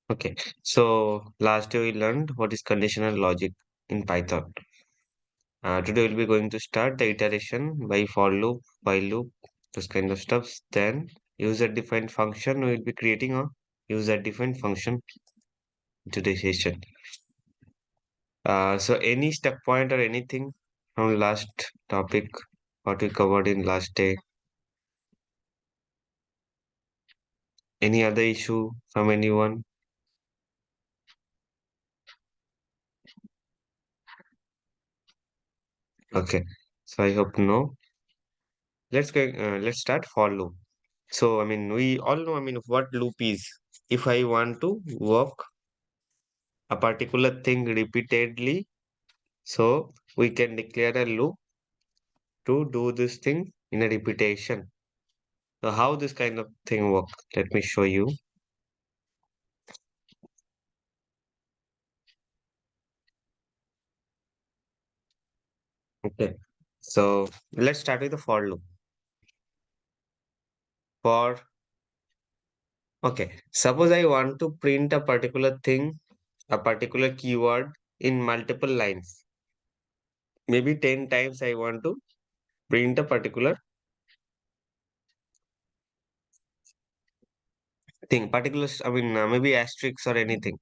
Okay, so last day we learned what is conditional logic in Python. Today we'll be going to start the iteration by for loop, while loop, those kind of stuffs. Then user-defined function, we will be creating a user-defined function in today's session. So any step point or anything from last topic, what we covered in last day, any other issue from anyone? Okay, so I hope no. Let's start for loop. So, we all know, what loop is. If I want to work a particular thing repeatedly, so we can declare a loop to do this thing in a repetition. So, how this kind of thing work? Let me show you. Okay. So, let's start with the for loop. For, okay. Suppose I want to print a particular thing, a particular keyword in multiple lines. Maybe 10 times I want to print a particular thing, maybe asterisks or anything.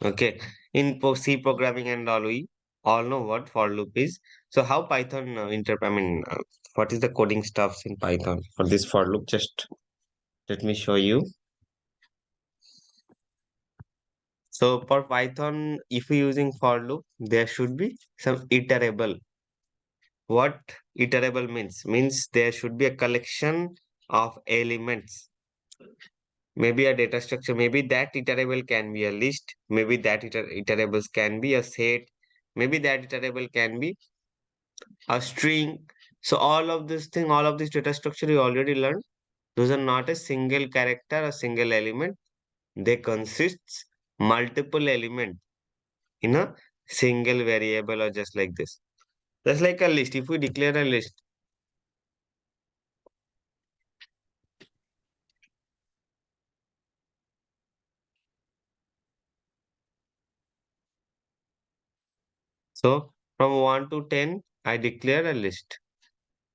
Okay, in C programming and all, we all know what for loop is. So how Python what is the coding stuffs in Python for this for loop? Just let me show you. So for Python, if you're using for loop, there should be some iterable. What iterable means? Means there should be a collection of elements, maybe a data structure, maybe that iterable can be a list, maybe that iterables can be a set, maybe that iterable can be a string. So all of this thing, all of this data structure you already learned. Those are not a single character, a single element. They consists multiple element in a single variable or just like this. Just like a list. If we declare a list, so from 1 to 10, I declare a list.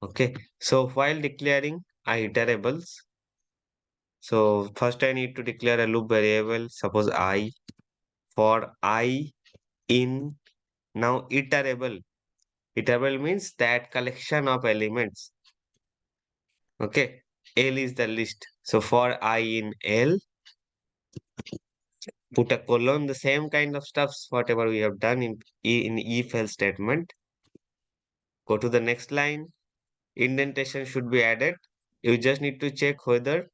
Okay. So while declaring iterables, so first I need to declare a loop variable. Suppose I for I in now iterable. Iterable means that collection of elements. Okay. L is the list. So for I in L, put a colon, the same kind of stuffs, whatever we have done in if else statement. Go to the next line. Indentation should be added. You just need to check whether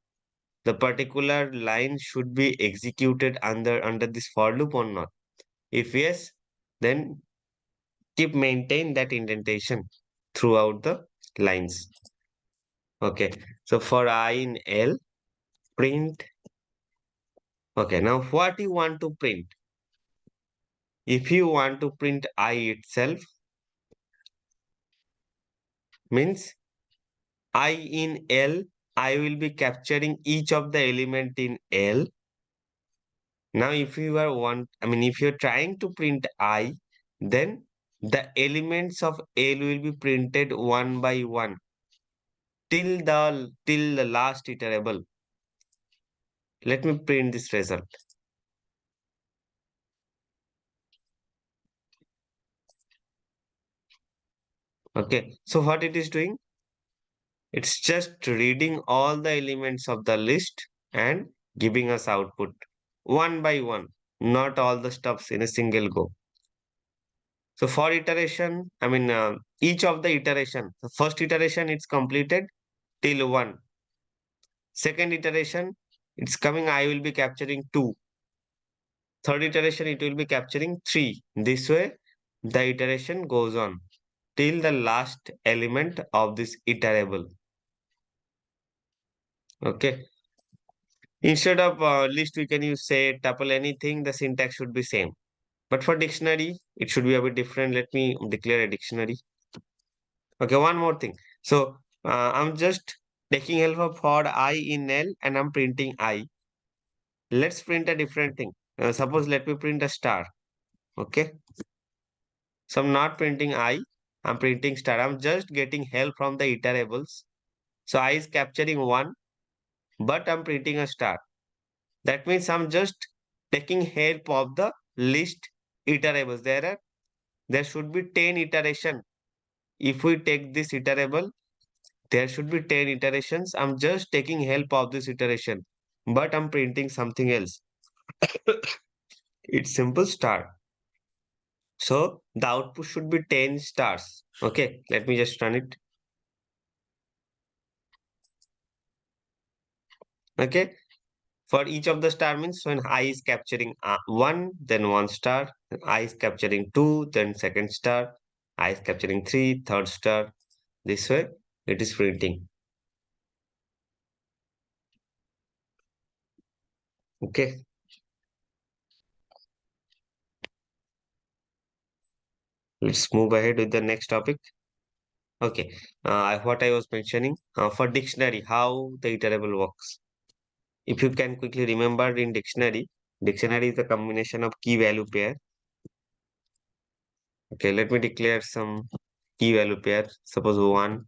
the particular line should be executed under this for loop or not. If yes, then keep maintain that indentation throughout the lines. Okay. So for I in L, print. Okay. Now what you want to print? If you want to print I itself, means I in L, I will be capturing each of the element in L. Now if you are if you're trying to print I, then the elements of L will be printed one by one till the last iterable. Let me print this result. Okay, so what it is doing? It's just reading all the elements of the list and giving us output one by one, not all the stuffs in a single go. So for iteration, each of the iteration, the first iteration it's completed till 1. Second iteration, it's coming, I will be capturing 2. Third iteration, it will be capturing 3. This way, the iteration goes on till the last element of this iterable. Okay. Instead of list, we can use say tuple anything, the syntax should be same. But for dictionary, it should be a bit different. Let me declare a dictionary. Okay, one more thing. So I'm just taking help of for I in L and I'm printing I. Let's print a different thing. Suppose let me print a star. Okay. So I'm not printing I, I'm printing star. I'm just getting help from the iterables. So I is capturing 1, but I'm printing a star. That means I'm just taking help of the list iterables. There should be 10 iteration. If we take this iterable, there should be 10 iterations. I'm just taking help of this iteration, but I'm printing something else. It's simple star. So the output should be 10 stars. Okay, let me just run it. Okay, for each of the star means when I is capturing 1, then 1 star, then I is capturing 2, then second star, I is capturing 3, third star. This way it is printing. Okay, let's move ahead with the next topic. Okay, what I was mentioning for dictionary, how the iterable works. If you can quickly remember in dictionary is a combination of key value pair. Okay, let me declare some key value pair. Suppose 1,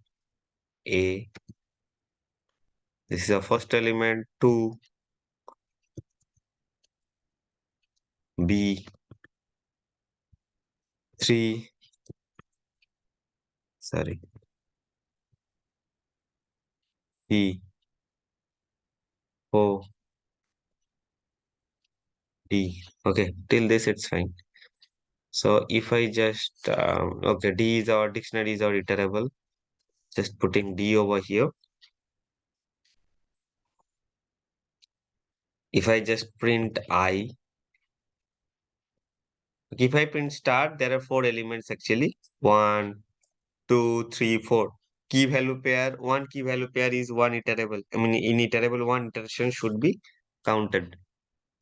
A. This is the first element. 2, B. 3, sorry, C. 4, D. Okay, till this it's fine. So if I just, okay, D is our dictionary is our iterable. Just putting D over here. If I just print I, okay, if I print star, there are 4 elements actually. 1, 2, 3, 4. Key value pair, one key value pair is one iterable. I mean, in iterable, one iteration should be counted.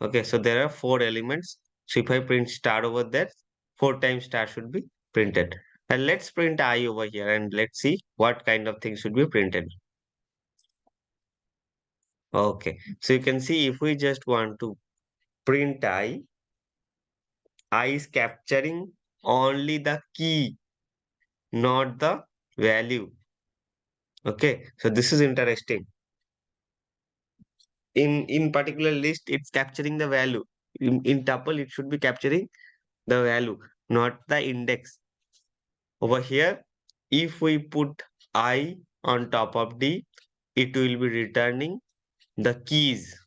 Okay, so there are 4 elements. So if I print star over there, 4 times star should be printed. And let's print I over here and let's see what kind of thing should be printed. Okay, so you can see if we just want to print I is capturing only the key, not the value. Okay, so this is interesting. In particular list, it's capturing the value. In tuple, it should be capturing the value, not the index. Over here, if we put I on top of D, it will be returning the keys.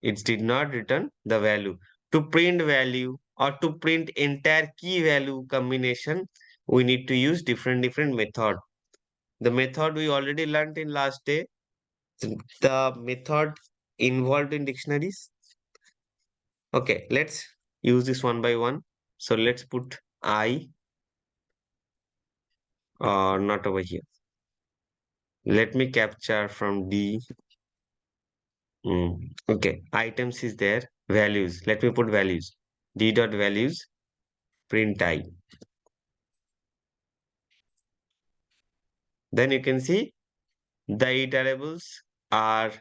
It did not return the value. To print value or to print entire key value combination, we need to use different method. The method we already learned in last day, the method involved in dictionaries. Okay, let's use this one by one. So let's put I, not over here. Let me capture from D. Okay, items is there. Values. Let me put values. D dot values, print I. Then you can see the iterables are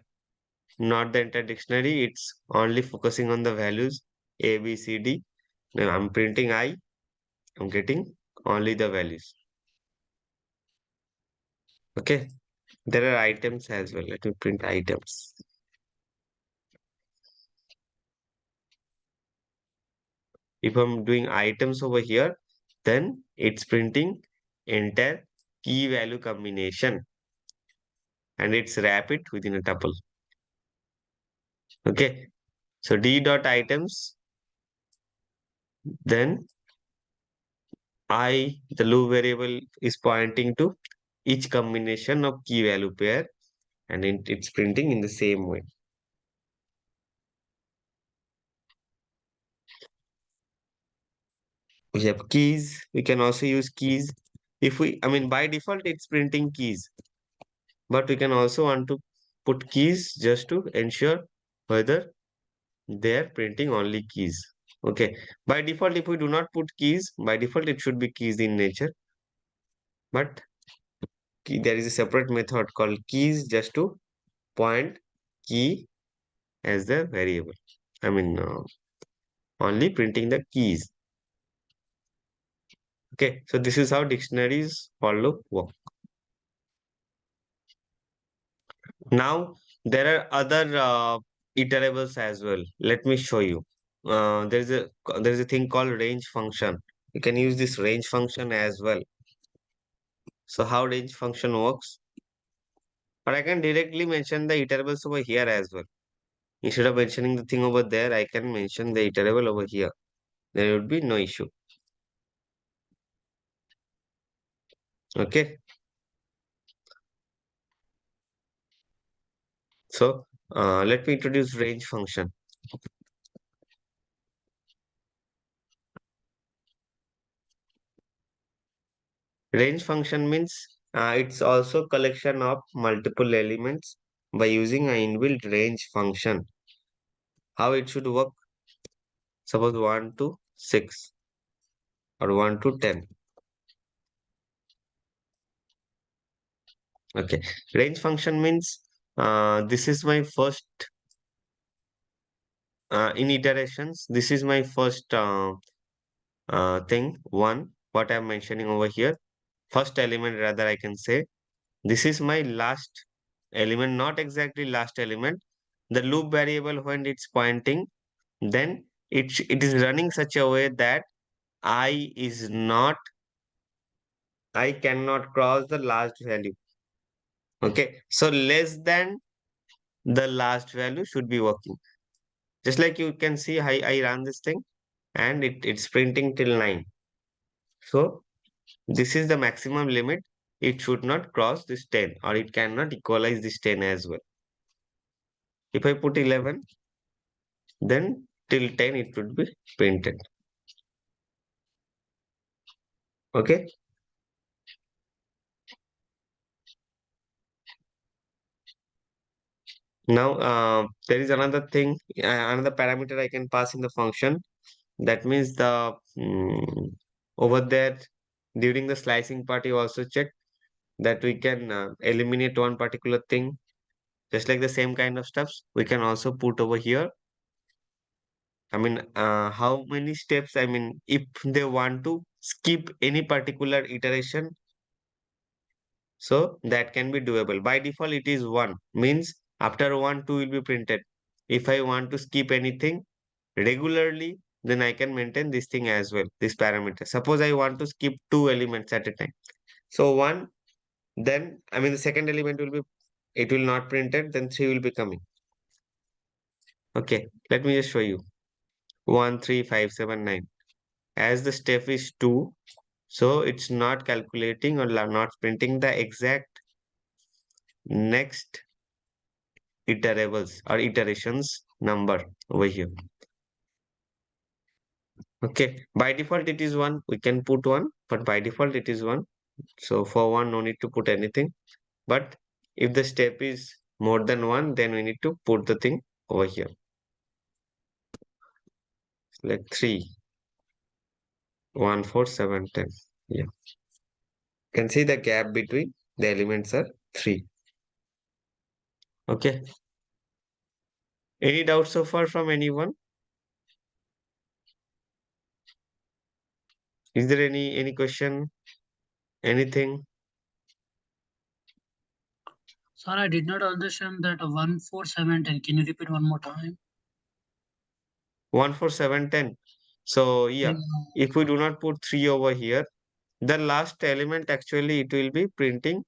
not the entire dictionary. It's only focusing on the values A, B, C, D. Now I'm printing I. I'm getting only the values. Okay. There are items as well. Let me print items. If I'm doing items over here, then it's printing entire key value combination and it's wrap it within a tuple. Okay. So D dot items, then I, the loop variable is pointing to each combination of key value pair and it's printing in the same way. We have keys. We can also use keys. I mean, by default, it's printing keys, but we can also want to put keys just to ensure whether they're printing only keys. Okay. By default, if we do not put keys, by default, it should be keys in nature, but there is a separate method called keys just to point key as the variable. I mean, only printing the keys. Okay, so this is how dictionaries for loop work. Now there are other iterables as well. Let me show you. There is a thing called range function. You can use this range function as well. So how range function works? Or I can directly mention the iterables over here as well. Instead of mentioning the thing over there, I can mention the iterable over here. There would be no issue. Okay. So let me introduce range function. Range function means it's also collection of multiple elements by using an inbuilt range function. How it should work? Suppose 1 to 6 or 1 to 10. Okay. Range function means this is my first in iterations. This is my first thing. One, what I'm mentioning over here. First element, rather, I can say. This is my last element, not exactly last element. The loop variable, when it's pointing, then it is running such a way that I is not, I cannot cross the last value. Okay. So less than the last value should be working. Just like you can see, I run this thing and it's printing till 9. So this is the maximum limit. It should not cross this 10 or it cannot equalize this 10 as well. If I put 11, then till 10 it would be printed. Okay. Now there is another thing, another parameter I can pass in the function. That means the over there during the slicing part, you also check that we can eliminate one particular thing. Just like the same kind of steps, we can also put over here. I mean, how many steps? I mean, if they want to skip any particular iteration, so that can be doable. By default, it is 1, means after 1, 2 will be printed. If I want to skip anything regularly, then I can maintain this thing as well, this parameter. Suppose I want to skip 2 elements at a time. So 1, then I mean the second element will be, it will not printed, then 3 will be coming. Okay, let me just show you. 1, 3, 5, 7, 9. As the step is 2, so it's not calculating or not printing the exact next iterables or iterations number over here. Okay, by default it is 1. We can put 1, but by default it is 1. So for 1, no need to put anything. But if the step is more than 1, then we need to put the thing over here. Like 3, 1, 4, 7, 10. Yeah. You can see the gap between the elements are 3. Okay. Any doubts so far from anyone? Is there any question? Anything? Sir, I did not understand that 14710. Can you repeat one more time? 1, 4, 7, 10. So Yeah. yeah, if we do not put 3 over here, the last element actually it will be printing.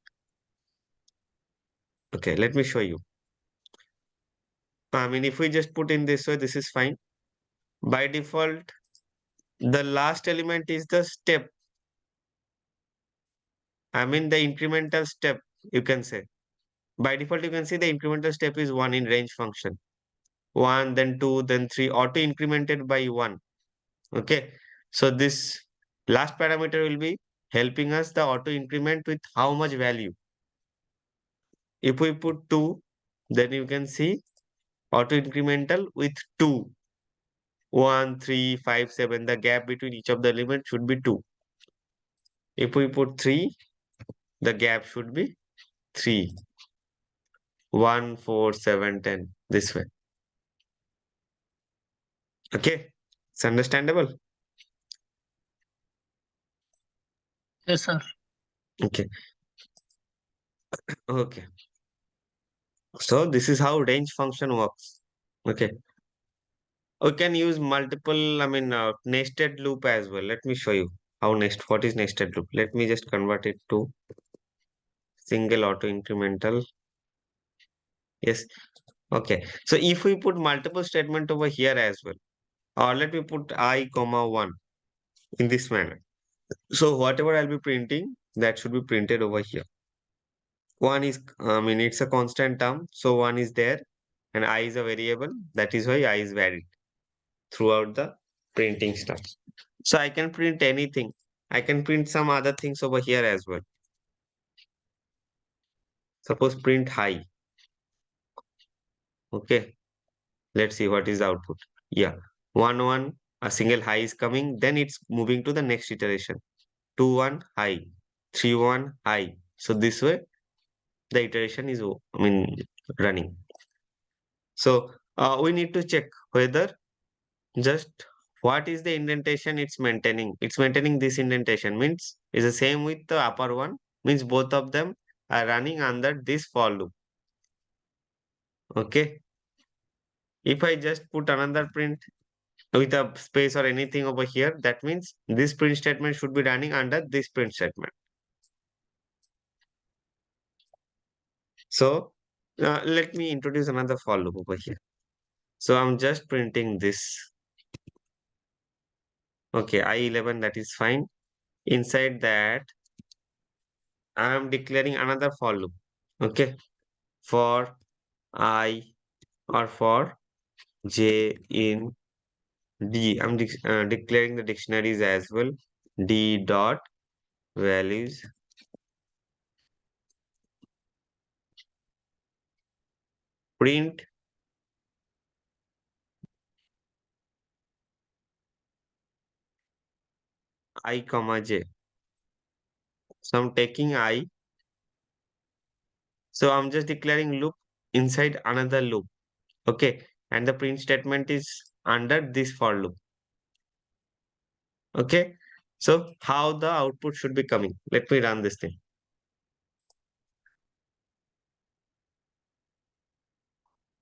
Okay, let me show you. I mean, if we just put in this way, this is fine. By default, the last element is the step. I mean, the incremental step, you can say. By default, you can see the incremental step is 1 in range function. 1, then 2, then 3, auto incremented by 1. Okay. So this last parameter will be helping us the auto increment with how much value. If we put 2, then you can see auto incremental with 2. 1, 3, 5, 7. The gap between each of the elements should be 2. If we put 3, the gap should be 3. 1, 4, 7, 10. This way. Okay, it's understandable. Yes, sir. Okay, okay. So this is how range function works. Okay, we can use multiple, nested loop as well. Let me show you what is nested loop. Let me just convert it to single auto incremental. Yes. Okay. So if we put multiple statement over here as well, or let me put I comma 1 in this manner. So whatever I'll be printing, that should be printed over here. One is, it's a constant term. So one is there and I is a variable. That is why I is varied throughout the printing stuff. So I can print anything. I can print some other things over here as well. Suppose print high. Okay. Let's see what is the output. Yeah. 1 1, a single high is coming. Then it's moving to the next iteration. 2 1 high. 3 1 high. So this way the iteration is running. So we need to check whether just what is the indentation it's maintaining. It's maintaining this indentation means is the same with the upper one, means both of them are running under this for loop. Okay. If I just put another print with a space or anything over here, that means this print statement should be running under this print statement. So let me introduce another for loop over here. So I'm just printing this. Okay, I11, that is fine. Inside that, I am declaring another for loop. Okay, for I or for J in D. I'm declaring the dictionaries as well. D dot values print I comma J. So I'm taking I. So I'm just declaring loop inside another loop. Okay, and the print statement is under this for loop. Okay, so how the output should be coming? Let me run this thing.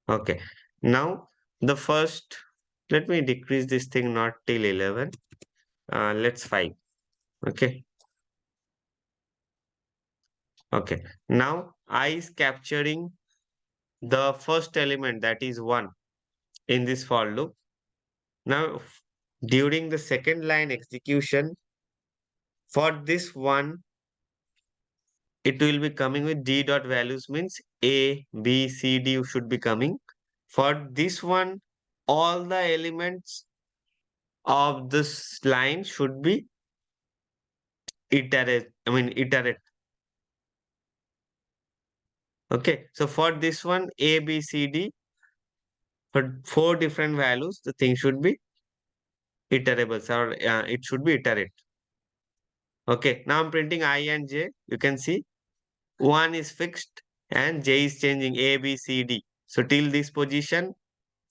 Okay, now the first, let me decrease this thing not till 11. Let's 5. Okay, okay. Now I is capturing the first element, that is 1 in this for loop. Now during the second line execution, for this one, it will be coming with D dot values means A, B, C, D should be coming. For this one, all the elements of this line should be iterate. Okay. So for this one, A, B, C, D, for 4 different values, the thing should be iterables or it should be iterate. Okay. Now I'm printing I and J. You can see one is fixed and J is changing A, B, C, D. So till this position,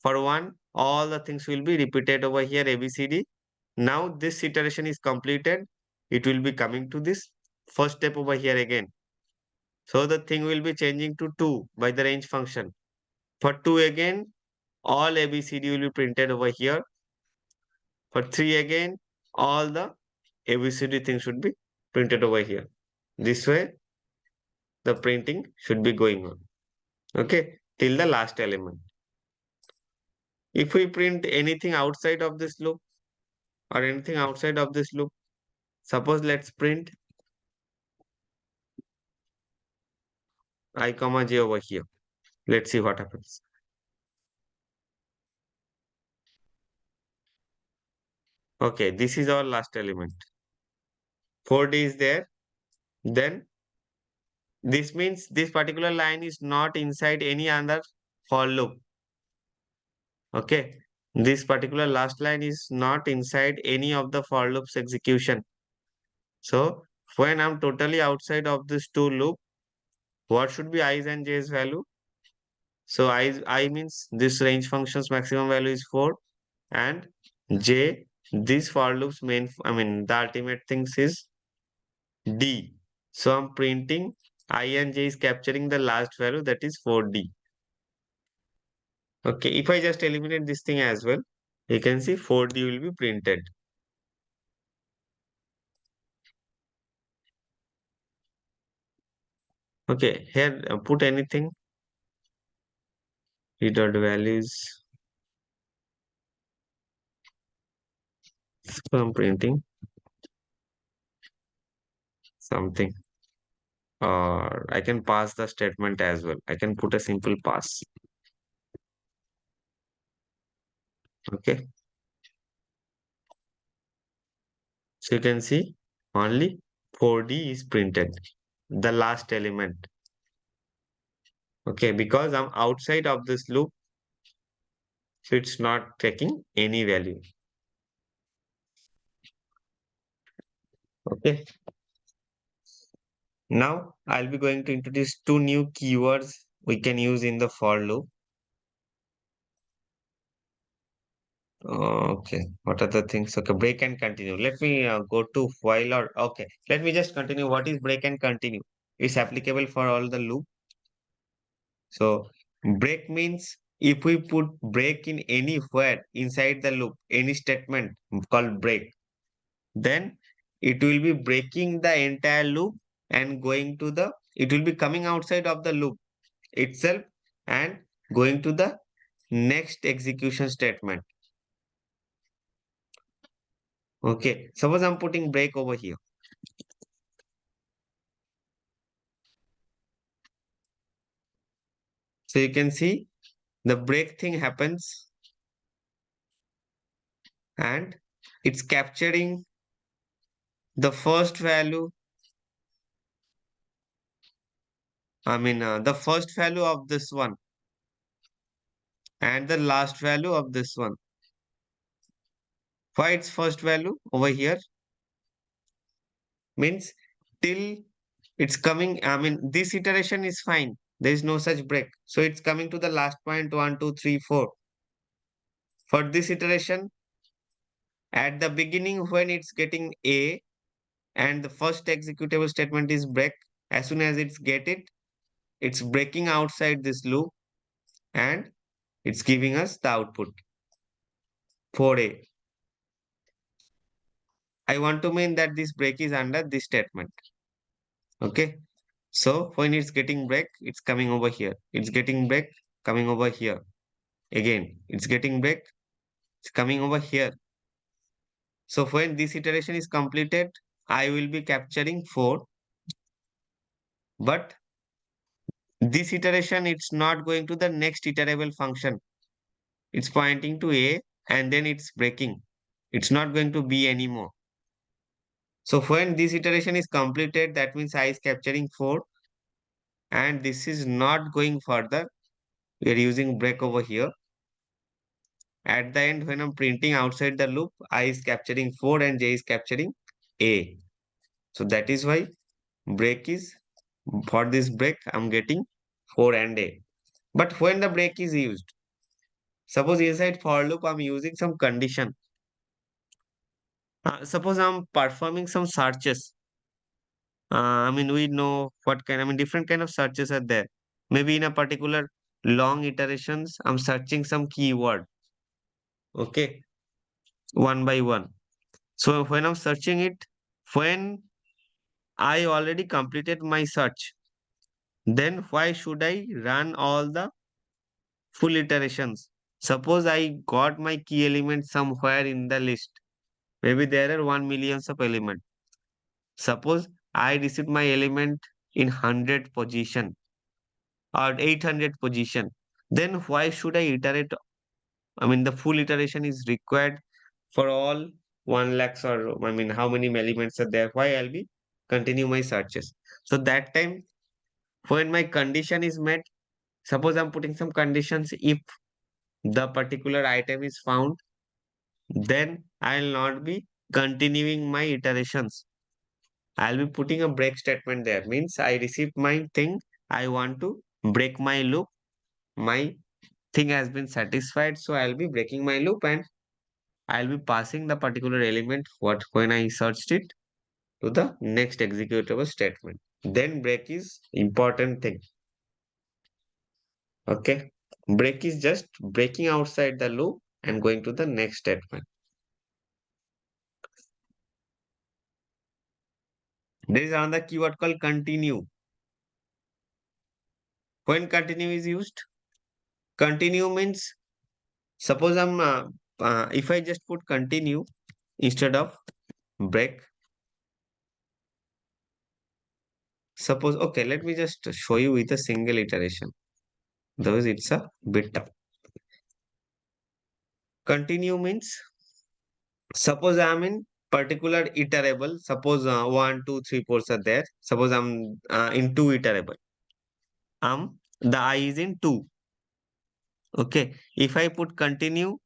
for one, all the things will be repeated over here, A, B, C, D. Now this iteration is completed. It will be coming to this first step over here again. So the thing will be changing to 2 by the range function. For 2 again, all ABCD will be printed over here. For 3 again, all the ABCD things should be printed over here. This way, the printing should be going on. Okay, till the last element. If we print anything outside of this loop or anything outside of this loop, suppose let's print I comma j over here. Let's see what happens. Okay, this is our last element. 4D is there. Then this means this particular line is not inside any other for loop. Okay. This particular last line is not inside any of the for loops execution. So when I'm totally outside of this two loop, what should be i's and j's value? So I means this range function's maximum value is 4. and J, this for loop's main, the ultimate things is D. So I'm printing I and J is capturing the last value, that is 4D. Okay, if I just eliminate this thing as well, you can see 4D will be printed. Okay, here put anything, d dot values. So I'm printing something, or I can pass the statement as well. I can put a simple pass. Okay, so you can see only 4D is printed, the last element. Okay, because I'm outside of this loop, so it's not taking any value. Okay, now I'll be going to introduce two new keywords we can use in the for loop. Okay, what are the things? Okay, break and continue. Let me go to while, or okay, let me just continue. What is break and continue? It's applicable for all the loop. So break means if we put break in anywhere inside the loop, any statement called break, then it will be breaking the entire loop and going to the, it will be coming outside of the loop itself and going to the next execution statement. Okay, suppose I'm putting break over here. So you can see the break thing happens and it's capturing the first value. The first value of this one and the last value of this one. Why its first value over here? Means till it's coming, this iteration is fine. There is no such break. So it's coming to the last point, 1, 2, 3, 4. For this iteration, at the beginning when it's getting A and the first executable statement is break, as soon as it's get it, it's breaking outside this loop and it's giving us the output 4A. I want to mean that this break is under this statement. Okay. So when it's getting break, it's coming over here. It's getting break, coming over here. Again, it's getting break, it's coming over here. So when this iteration is completed, I will be capturing 4. But this iteration, it's not going to the next iterable function. It's pointing to A and then it's breaking. It's not going to B anymore. So when this iteration is completed, that means I is capturing 4 and this is not going further. We are using break over here. At the end, when I'm printing outside the loop, I is capturing 4 and J is capturing A. So that is why break is, for this break, I'm getting 4 and A. But when the break is used, suppose inside for loop, I'm using some condition. Suppose I'm performing some searches. We know what kind, different kind of searches are there. Maybe in a particular long iterations, I'm searching some keyword. Okay, one by one. So when I'm searching it, when I already completed my search, then why should I run all the full iterations? Suppose I got my key element somewhere in the list. Maybe there are 1 million of element. Suppose I received my element in 100 position or 800 position. Then why should I iterate? The full iteration is required for all 1 lakhs, or how many elements are there? Why I'll be continue my searches. So that time when my condition is met, suppose I'm putting some conditions, if the particular item is found, then I'll not be continuing my iterations. I'll be putting a break statement there. Means I received my thing, I want to break my loop. My thing has been satisfied, so I'll be breaking my loop and I'll be passing the particular element what when I searched it to the next executable statement. Then break is important thing. Okay. Break is just breaking outside the loop and going to the next statement. There is another keyword called continue. When continue is used, continue means suppose if I just put continue instead of break, suppose, okay, let me just show you with a single iteration. Thus, it's a bit tough. Continue means suppose I'm in particular iterable. Suppose 1, 2, 3, 4 are there. Suppose I'm in two iterable. The I is in 2. Okay. If I put continue,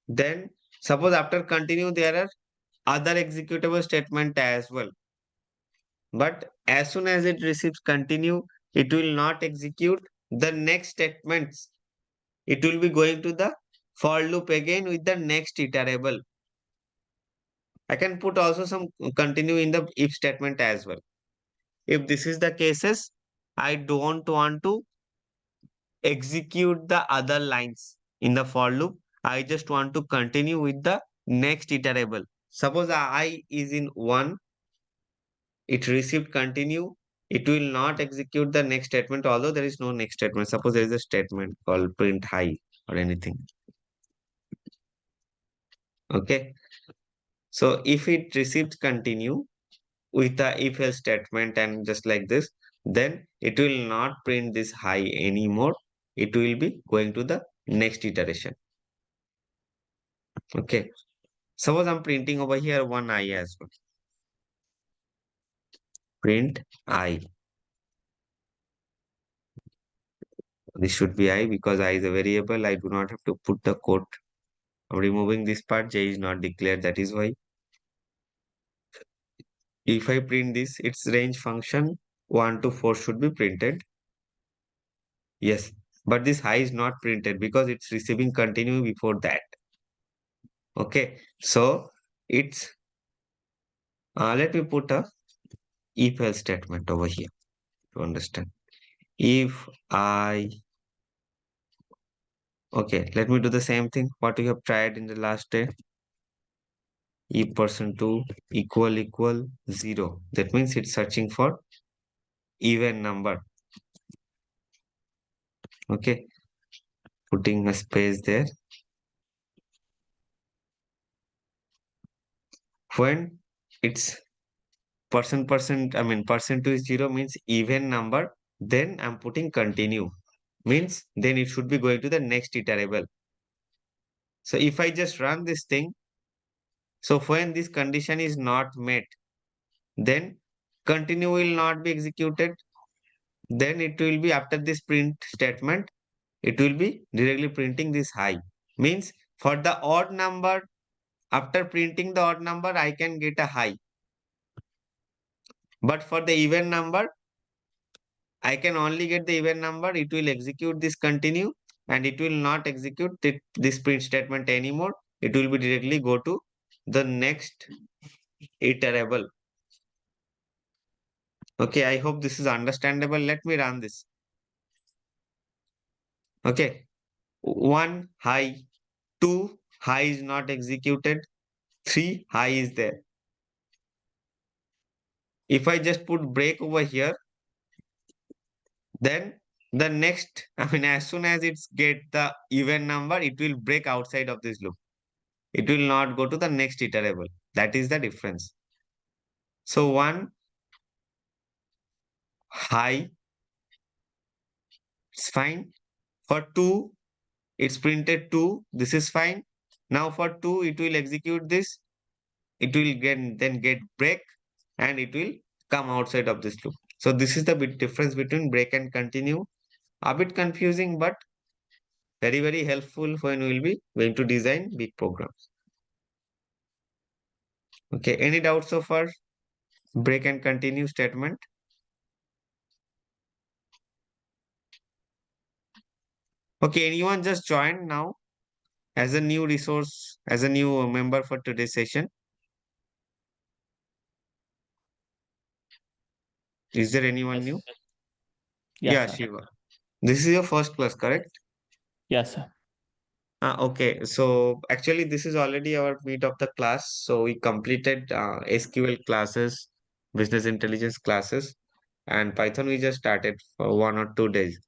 then suppose after continue there are other executable statement as well. But as soon as it receives continue, it will not execute the next statements. It will be going to the for loop again with the next iterable. I can put also some continue in the if statement as well. If this is the cases, I don't want to execute the other lines in the for loop. I just want to continue with the next iterable. Suppose I is in 1, it received continue. It will not execute the next statement, although there is no next statement. Suppose there is a statement called print high or anything. Okay. So if it receives continue with the if else statement and just like this, then it will not print this high anymore. It will be going to the next iteration. Okay. Suppose I'm printing over here one I as well. Print I. This should be I because I is a variable. I do not have to put the code. I'm removing this part. J is not declared. That is why. If I print this, its range function 1 to 4 should be printed. Yes. But this high is not printed because it's receiving continue before that. Okay. So it's let me put a if else statement over here to understand. If I okay, let me do the same thing what we have tried in the last day. If %2 equal 0. That means it's searching for even number. Okay, putting a space there. When it's %2 is 0 means even number, then I'm putting continue. Means then it should be going to the next iterable. So if I just run this thing, so when this condition is not met, then continue will not be executed. Then it will be after this print statement, it will be directly printing this high. Means for the odd number, after printing the odd number, I can get a high. But for the even number, I can only get the even number. It will execute this continue and it will not execute this print statement anymore. It will be directly go to the next iterable. Okay, I hope this is understandable. Let me run this. Okay, 1 high, 2 high is not executed, 3 high is there. If I just put break over here, then the next, as soon as it's get the even number, it will break outside of this loop. It will not go to the next iterable. That is the difference. So 1 high, it's fine. For 2, it's printed 2. This is fine. Now for 2, it will execute this. It will then get break and it will come outside of this loop. So this is the bit difference between break and continue. A bit confusing, but very, very helpful when we'll be going to design big programs. Okay, any doubts so far? Break and continue statement. Okay, anyone just joined now as a new resource, as a new member for today's session? Is there anyone Yes. new? Yes, Yeah, sir. Shiva. This is your first class, correct? Yes, sir. Okay, so actually this is already our meet of the class. So we completed SQL classes, business intelligence classes, and Python we just started for 1 or 2 days.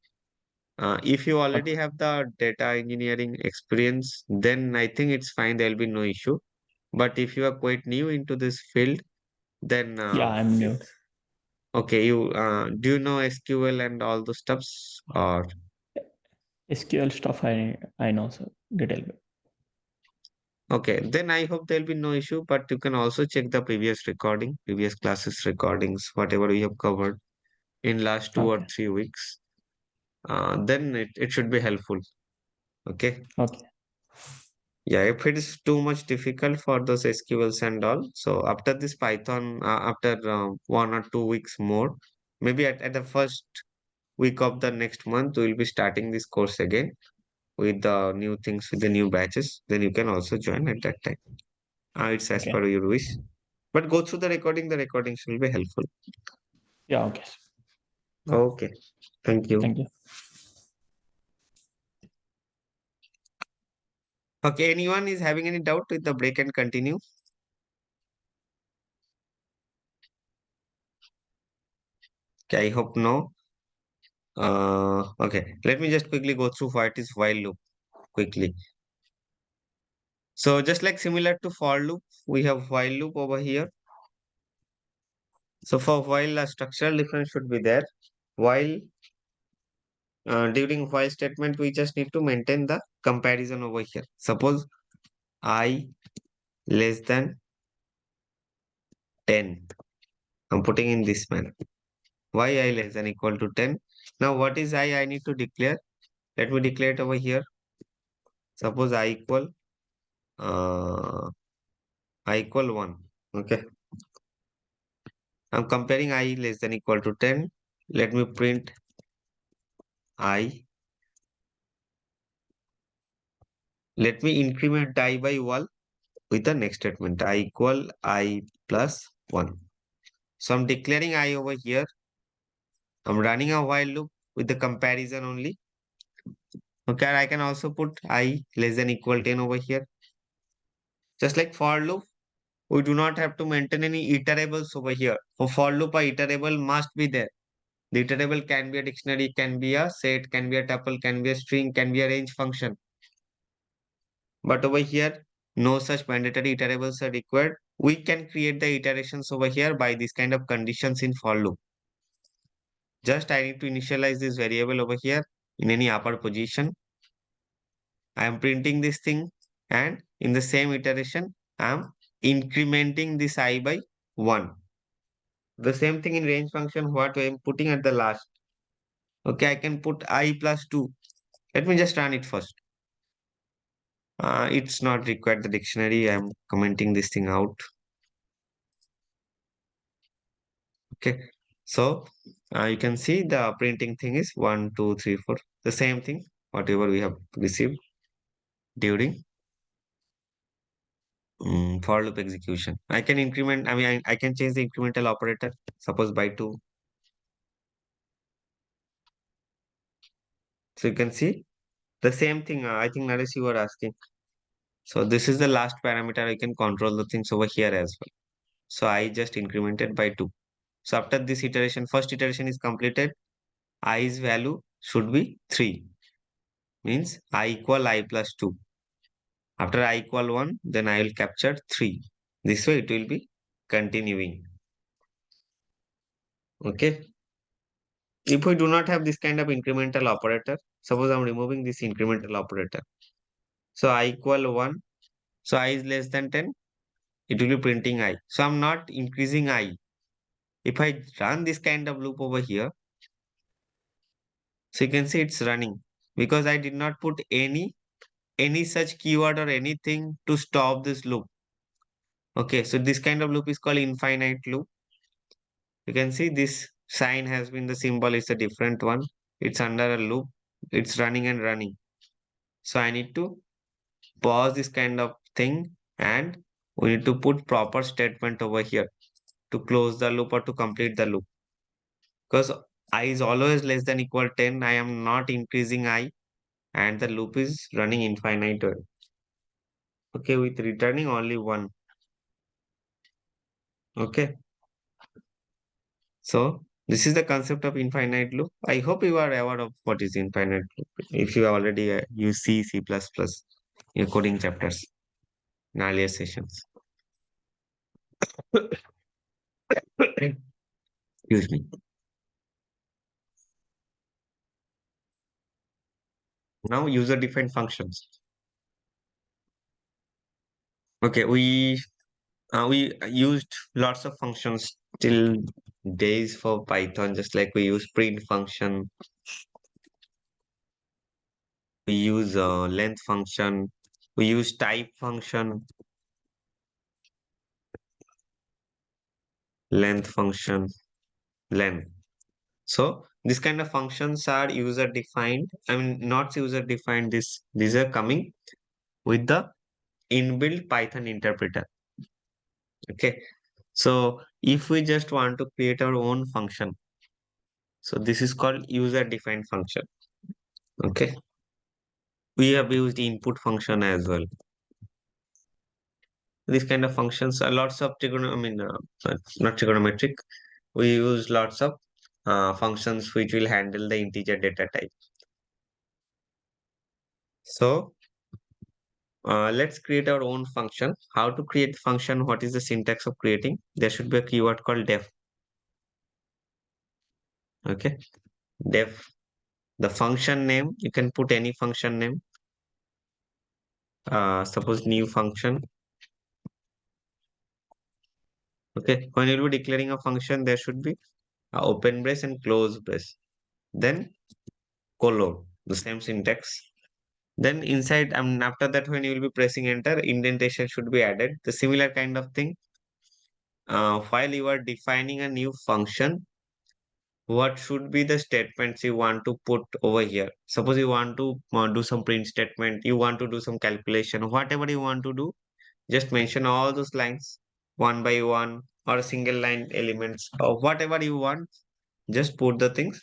If you already Okay. have the data engineering experience, then I think it's fine. There'll be no issue. But if you are quite new into this field, then Yeah, I'm new. okay, you do you know SQL and all those stuffs, or SQL stuff I know, sir. Little bit. okay, then I hope there'll be no issue. But you can also check the previous recording, previous classes recordings, whatever we have covered in last 2 or 3 weeks. Then it should be helpful. Okay. Okay. Yeah, if it is too much difficult for those SQLs and all, so after this Python, after 1 or 2 weeks more, maybe at the first week of the next month, we'll be starting this course again with the new things, with the new batches. Then you can also join at that time. It's as Okay. per your wish. But go through the recording will be helpful. Yeah, okay. Okay, thank you. Thank you. Okay, anyone is having any doubt with the break and continue? Okay, I hope no. Okay, let me just quickly go through what is while loop quickly. So just like similar to for loop, we have while loop over here. So for while a structural difference should be there. While during while statement, we just need to maintain the comparison over here. Suppose I less than 10. I'm putting in this manner. Why I less than equal to 10? Now what is I need to declare? Let me declare it over here. Suppose uh, I equal 1. Okay. I'm comparing I less than equal to 10. Let me print I. Let me increment I by 1 with the next statement. I equal I plus 1. So I'm declaring I over here. I'm running a while loop with the comparison only. Okay, I can also put I less than equal 10 over here. Just like for loop, we do not have to maintain any iterables over here. For loop, a iterable must be there. The iterable can be a dictionary, can be a set, can be a tuple, can be a string, can be a range function. But over here, no such mandatory iterables are required. We can create the iterations over here by this kind of conditions in for loop. Just I need to initialize this variable over here in any upper position. I am printing this thing, and in the same iteration, I am incrementing this I by 1. The same thing in range function, what I am putting at the last. Okay, I can put I plus 2. Let me just run it first. It's not required the dictionary. I'm commenting this thing out. Okay, so you can see the printing thing is 1, 2, 3, 4. The same thing, whatever we have received during for loop execution. I can increment, I can change the incremental operator, suppose by 2. So you can see the same thing. I think Naresh, you were asking. So this is the last parameter. I can control the things over here as well. So I just incremented by 2. So after this iteration, first iteration is completed. I's value should be 3. Means I equal I plus 2. After I equal 1, then I will capture 3. This way it will be continuing. Okay. If we do not have this kind of incremental operator, suppose I'm removing this incremental operator. So I equal 1. So I is less than 10. It will be printing I. So I'm not increasing I. If I run this kind of loop over here, so you can see it's running because I did not put any such keyword or anything to stop this loop. Okay, so this kind of loop is called infinite loop. You can see this sign has been, the symbol is a different one. It's under a loop. It's running and running. So I need to pause this kind of thing, and we need to put proper statement over here to close the loop or to complete the loop. Because I is always less than equal 10, I am not increasing I, and the loop is running infinite. Okay, with returning only 1. Okay, so this is the concept of infinite loop. I hope you are aware of what is infinite loop. If you already use C++ in coding chapters in earlier sessions. Excuse me. Now user-defined functions. Okay, we used lots of functions till days for Python, just like we use print function, we use length function, we use type function, length function, len. So this kind of functions are user defined. I mean, not user defined. These are coming with the inbuilt Python interpreter. Okay. So if we just want to create our own function, so this is called user defined function. Okay. We have used input function as well. These kind of functions are lots of not trigonometric. We use lots of functions which will handle the integer data type. So let's create our own function. How to create function? What is the syntax of creating? There should be a keyword called def. Okay, def. The function name, you can put any function name. Suppose new function. Okay, when you'll be declaring a function, there should be open brace and close brace. Then colon, the same syntax. Then inside, after that, when you will be pressing enter, indentation should be added. The similar kind of thing. While you are defining a new function, what should be the statements you want to put over here? Suppose you want to do some print statement, you want to do some calculation, whatever you want to do, just mention all those lines one by one, or a single line elements, or whatever you want. Just put the things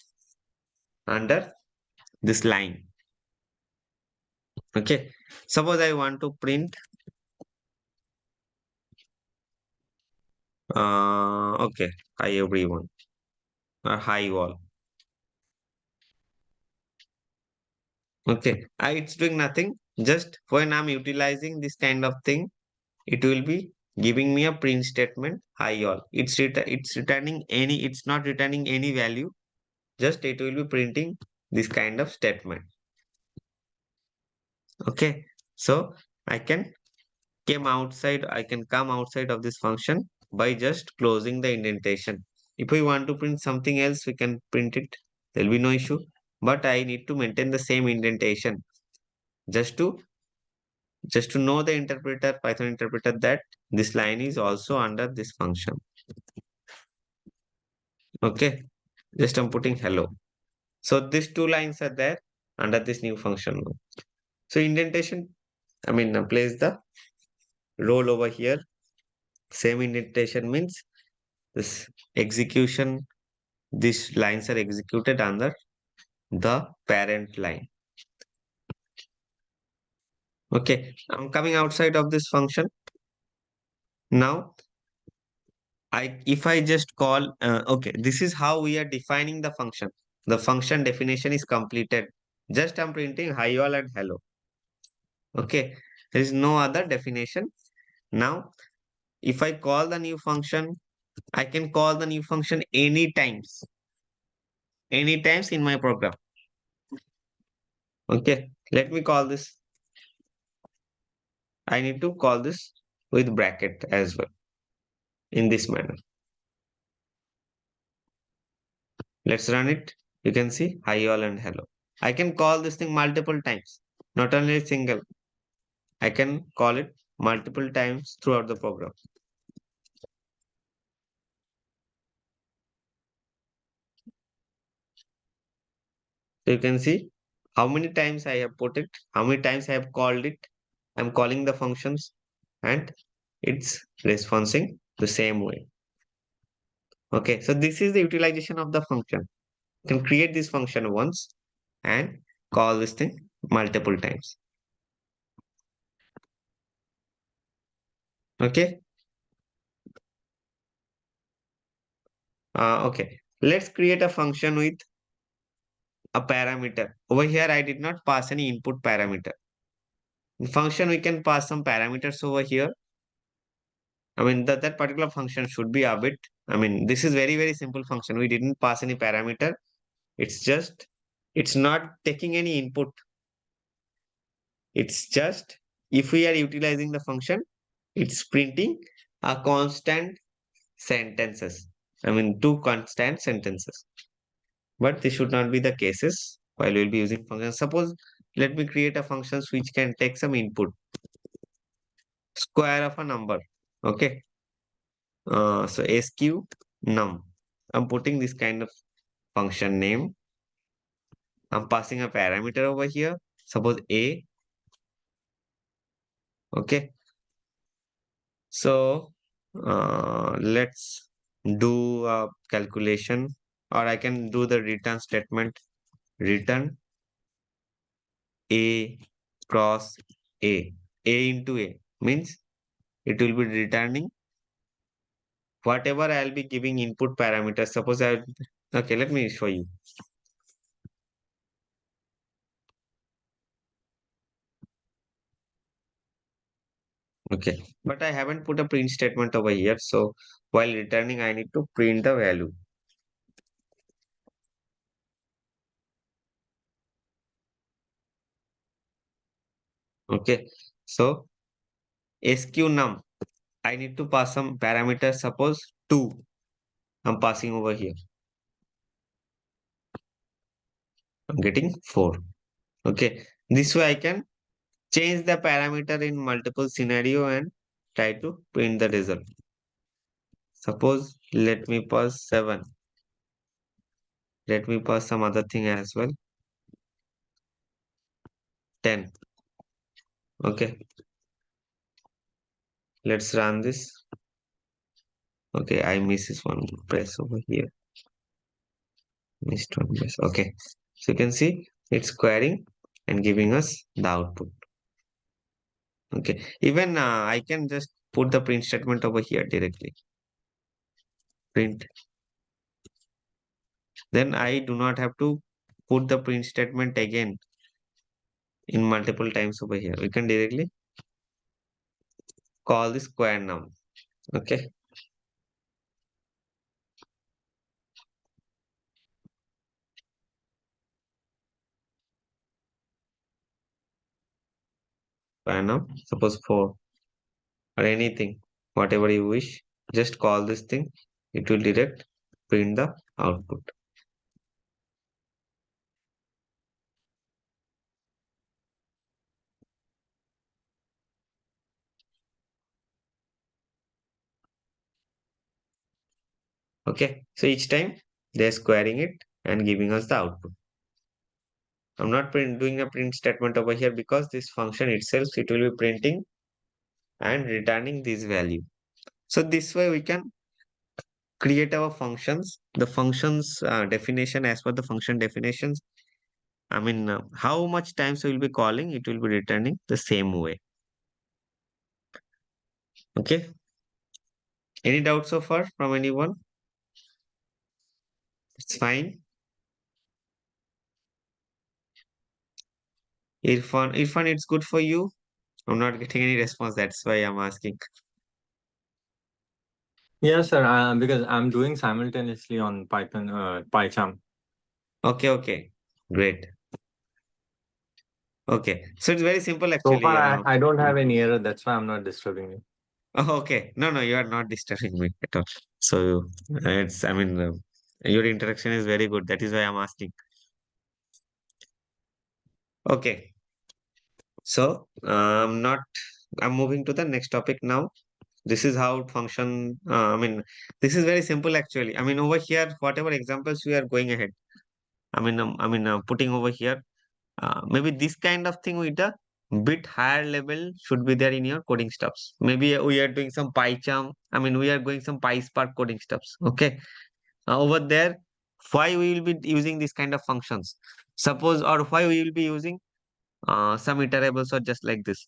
under this line. Okay. Suppose I want to print okay, hi everyone, or hi all. Okay, it's doing nothing. Just when I'm utilizing this kind of thing, it will be giving me a print statement. Hi all. It's returning any. It's not returning any value. Just it will be printing this kind of statement. Okay, so I can I can come outside of this function by just closing the indentation. If we want to print something else, we can print it. There will be no issue. But I need to maintain the same indentation just to know the interpreter, Python interpreter, that this line is also under this function. Okay, just I'm putting hello. So these two lines are there under this new function. So indentation, place the role over here. Same indentation means this execution, these lines are executed under the parent line. Okay, I'm coming outside of this function. Now if I just call, okay, this is how we are defining the function. The function definition is completed. Just I'm printing hi all and hello. Okay, there is no other definition. Now, if I call the new function, I can call the new function any times in my program. Okay, let me call this. I need to call this with bracket as well in this manner. Let's run it. You can see hi all and hello. I can call this thing multiple times, not only single. I can call it multiple times throughout the program. So you can see how many times I have put it, how many times I have called it. I'm calling the functions and it's responding the same way. Okay, so this is the utilization of the function. You can create this function once and call this thing multiple times. Okay. Okay. Let's create a function with a parameter. Over here, I did not pass any input parameter. In function, we can pass some parameters over here. I mean, that particular function should be a bit. I mean, this is very simple function. We didn't pass any parameter. It's just, it's not taking any input. It's just, if we are utilizing the function, it's printing a constant sentences. I mean, two constant sentences. But this should not be the cases while we'll be using functions. Suppose, let me create a functions which can take some input. Square of a number. Okay. So sq num. I'm putting this kind of function name. I'm passing a parameter over here. Suppose a. Okay. So let's do a calculation, or I can do the return statement. Return a cross a. A into a means it will be returning whatever I'll be giving input parameters. Suppose okay, let me show you. Okay, but I haven't put a print statement over here. So while returning, I need to print the value. Okay, so sq num, I need to pass some parameters. Suppose 2, I'm passing over here. I'm getting 4. Okay, this way I can change the parameter in multiple scenario and try to print the result. Suppose let me pass 7. Let me pass some other thing as well. 10. Okay, let's run this. Okay, I miss this one press over here. Missed one press. Okay, so you can see it's querying and giving us the output. Okay, even I can just put the print statement over here directly. Print. Then I do not have to put the print statement again in multiple times over here. We can directly call this square num. Okay. Square num, suppose 4 or anything, whatever you wish, just call this thing. It will direct print the output. Okay, so each time they're squaring it and giving us the output. I'm not doing a print statement over here because this function itself, it will be printing and returning this value. So this way we can create our functions. The functions definition, as per the function definitions, I mean, how much times we will be calling, it will be returning the same way. Okay. Any doubts so far from anyone? It's fine. Irfan, it's good for you. I'm not getting any response. That's why I'm asking. Yes, sir. Because I'm doing simultaneously on Python, PyCharm. Okay. Great. Okay. So it's very simple So actually. far, I don't have any error. That's why I'm not disturbing you. Oh, okay. No, you are not disturbing me at all. So it's, I mean, your interaction is very good. That is why I'm asking. Okay. So I'm moving to the next topic now. This is how it function. I mean, this is very simple actually. I mean, over here, whatever examples we are going ahead. I mean, putting over here, maybe this kind of thing with the bit higher level should be there in your coding stuffs. Maybe we are doing some PyCharm. I mean, we are going some PySpark coding stuffs. Okay. Over there, why we will be using this kind of functions? Suppose, or why we will be using some iterables or just like this.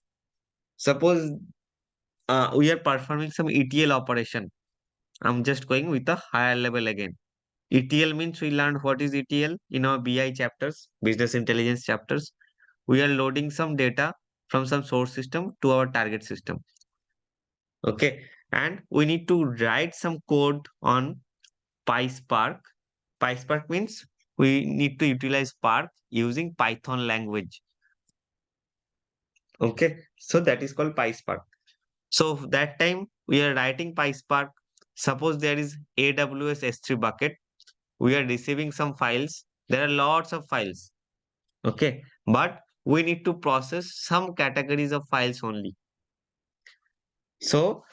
Suppose we are performing some ETL operation. I'm just going with a higher level again. ETL means we learned what is ETL in our BI chapters, business intelligence chapters. We are loading some data from some source system to our target system. Okay. And we need to write some code on PySpark. PySpark means we need to utilize Spark using Python language. Okay. So that is called PySpark. So that time we are writing PySpark. Suppose there is AWS S3 bucket. We are receiving some files. There are lots of files. Okay. But we need to process some categories of files only. So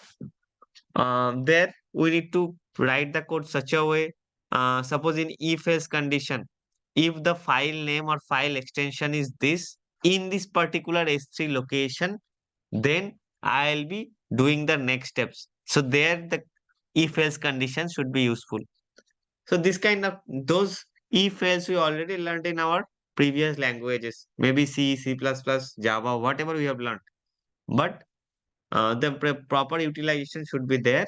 there we need to write the code such a way. Suppose in if-else condition, if the file name or file extension is this in this particular S3 location, then I'll be doing the next steps. So there the if-else condition should be useful. So this kind of those if-else we already learned in our previous languages, maybe C, C++, Java, whatever we have learned. But the proper utilization should be there.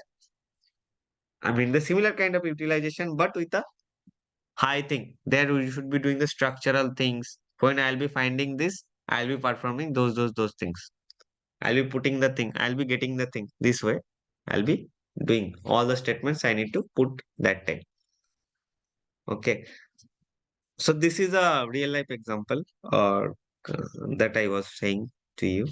I mean, the similar kind of utilization, but with a high thing. There we should be doing the structural things. When I'll be finding this, I'll be performing those things. I'll be putting the thing. I'll be getting the thing this way. I'll be doing all the statements I need to put that time. Okay. So this is a real life example that I was saying to you.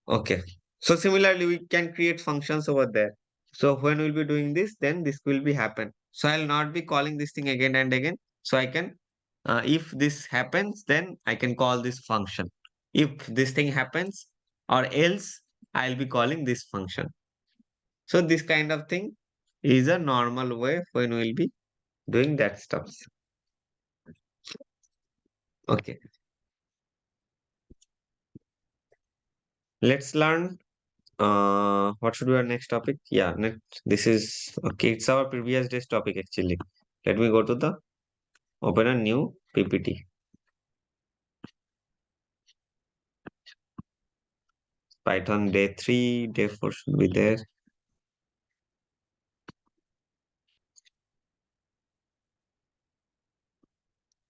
Okay. So similarly, we can create functions over there. So when we'll be doing this, then this will be happen. So I'll not be calling this thing again and again. So I can, if this happens, then I can call this function. If this thing happens or else, I'll be calling this function. So this kind of thing is a normal way when we'll be doing that stuff. Okay. Let's learn what should be our next topic? Yeah, next this is okay. It's our previous day's topic actually. Let me go to the open a new PPT. Python day 3, day 4 should be there.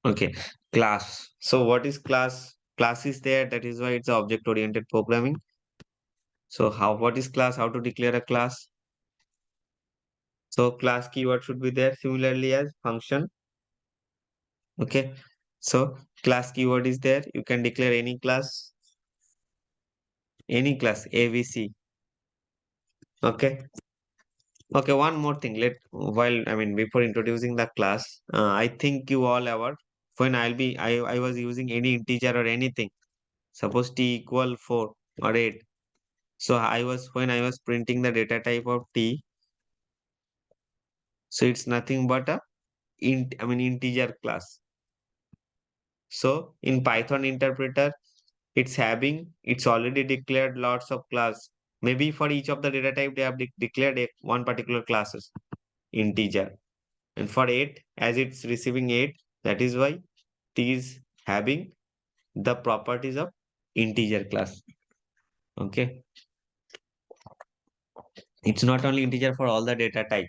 Okay, class. So what is class? Class is there. That is why it's object-oriented programming. So what is class? How to declare a class? So class keyword should be there similarly as function. Okay. So class keyword is there. You can declare any class, ABC. Okay. Okay, one more thing. Before introducing the class, I think you all aware when I was using any integer or anything, suppose t equal 4 or 8. So when I was printing the data type of t, so it's nothing but a integer class. So in Python interpreter, it's already declared lots of class. Maybe for each of the data type, they have declared one particular classes integer. And for 8, as it's receiving 8, that is why t is having the properties of integer class. Okay. It's not only integer for all the data type.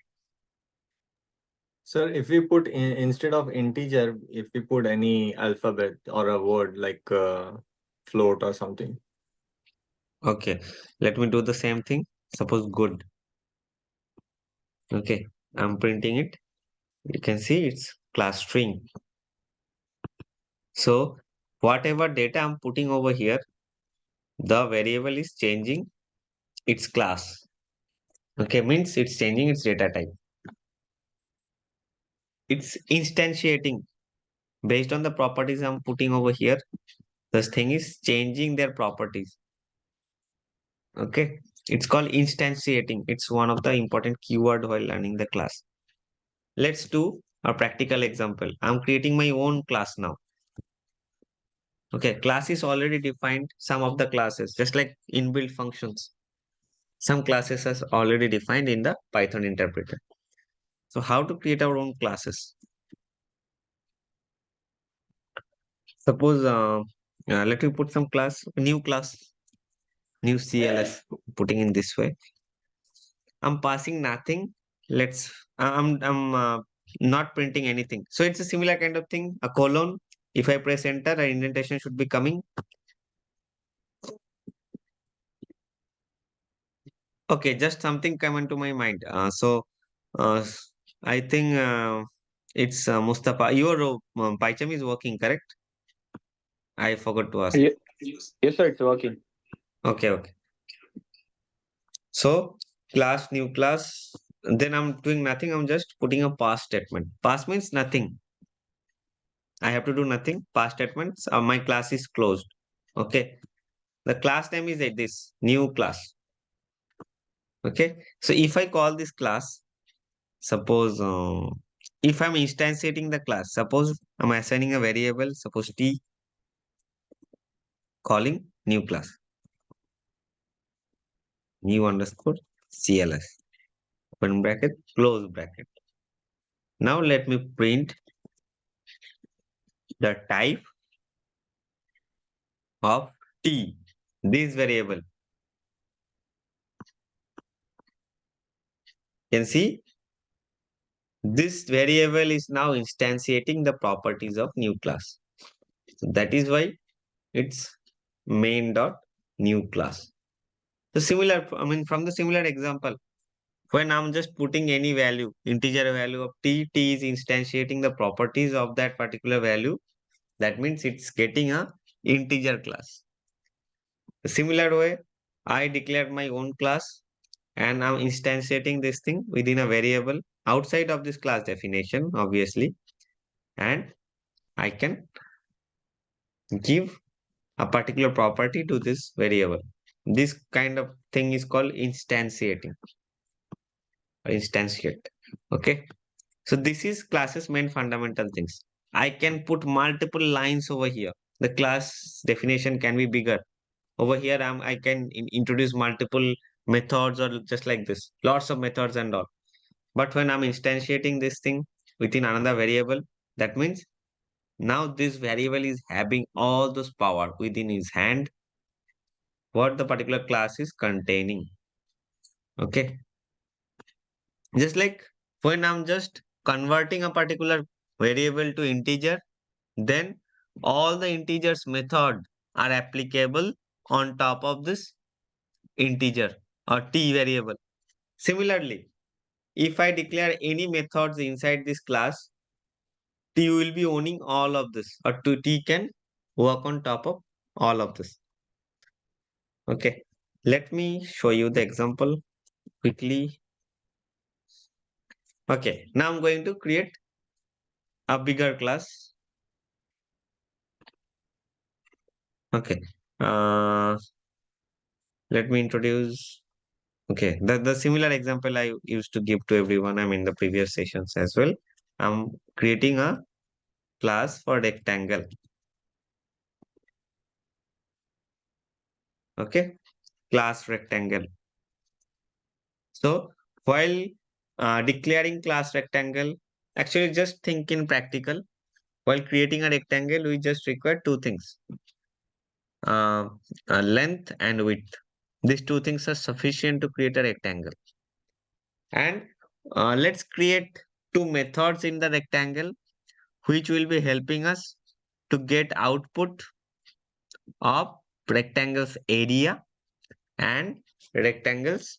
Sir, if we put instead of integer, if we put any alphabet or a word like float or something. Okay, let me do the same thing. Suppose good. Okay, I'm printing it. You can see it's class string. So whatever data I'm putting over here, the variable is changing its class. Okay, means it's changing its data type. It's instantiating based on the properties I'm putting over here. This thing is changing their properties. Okay, it's called instantiating. It's one of the important keyword while learning the class. Let's do a practical example. I'm creating my own class now. Okay, class is already defined, some of the classes, just like inbuilt functions. Some classes are already defined in the Python interpreter. So how to create our own classes? Suppose let me put some new CLS, putting in this way. I'm passing nothing. I'm not printing anything. So it's a similar kind of thing. A colon. If I press enter, an indentation should be coming. Okay, just something come into my mind. Uh, I think it's Mustafa. Your PyCharm is working, correct? I forgot to ask. Yes, sir, it's working. Okay, okay. So class, new class. Then I'm doing nothing. I'm just putting a pass statement. Pass means nothing. I have to do nothing. Pass statements. My class is closed. Okay. The class name is this new class. Okay. So if I call this class, suppose if I'm instantiating the class, suppose I'm assigning a variable, suppose t, calling new class, new underscore CLS, open bracket, close bracket. Now let me print the type of t, this variable. You can see this variable is now instantiating the properties of new class. So that is why it's main dot new class. So similar, I mean, from the similar example, when I'm just putting any value, integer value of t is instantiating the properties of that particular value. That means it's getting a integer class. Similar way, I declared my own class and I'm instantiating this thing within a variable outside of this class definition, obviously, and I can give a particular property to this variable. This kind of thing is called instantiating or instantiate. Okay. So this is classes main fundamental things. I can put multiple lines over here. The class definition can be bigger. Over here, I can introduce multiple methods or just like this, lots of methods and all. But when I'm instantiating this thing within another variable, that means now this variable is having all those power within his hand, what the particular class is containing. Okay. Just like when I'm just converting a particular variable to integer, then all the integers method are applicable on top of this integer or t variable. Similarly, if I declare any methods inside this class, t will be owning all of this, or t can work on top of all of this. Okay, let me show you the example quickly. Okay, now I'm going to create a bigger class. Okay, let me introduce. Okay, the similar example I used to give to everyone, I mean the previous sessions as well. I'm creating a class for rectangle. Okay, class rectangle. So while declaring class rectangle, actually just think in practical. While creating a rectangle, we just require two things, length and width. These two things are sufficient to create a rectangle. And let's create two methods in the rectangle, which will be helping us to get output of rectangle's area and rectangle's